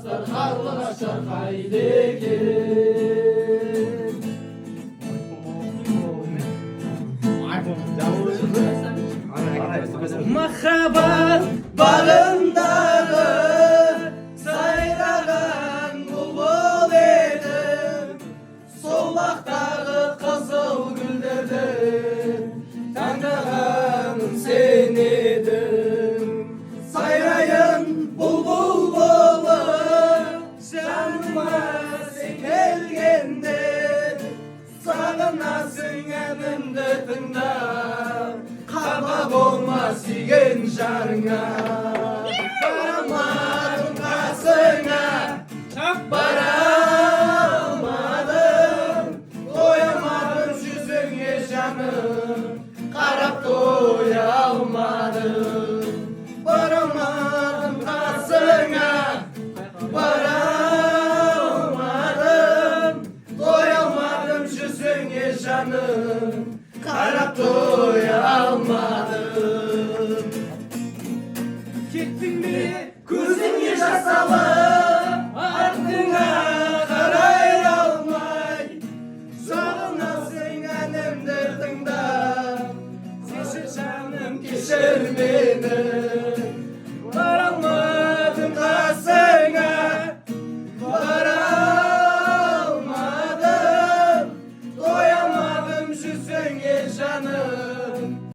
жастар қарлыға шырқайды екен. Махаббат бағындағы сайраған бұлбұл едім, сол бақтағы қызыл гүлдерді таңдағаным сен едің. Сайрайын бұлбұл болып жаныма сен келгенде, сағынасың әнімді тыңдап, қапа болма сүйген жарыңа. Барамадым қасыңа, бара алмадым, қоямадым жүзіңе жаным, қарап қоя алмадым. Барамадым қасыңа, бара алмадым, қоя алмадым жүзіңе жаным, қарап қоя алмадым. Кеттің бе көзіңе жас алып, артыңа қарай алмай, сағынасың әнімді тыңдап, кешір жаным, кешір мені.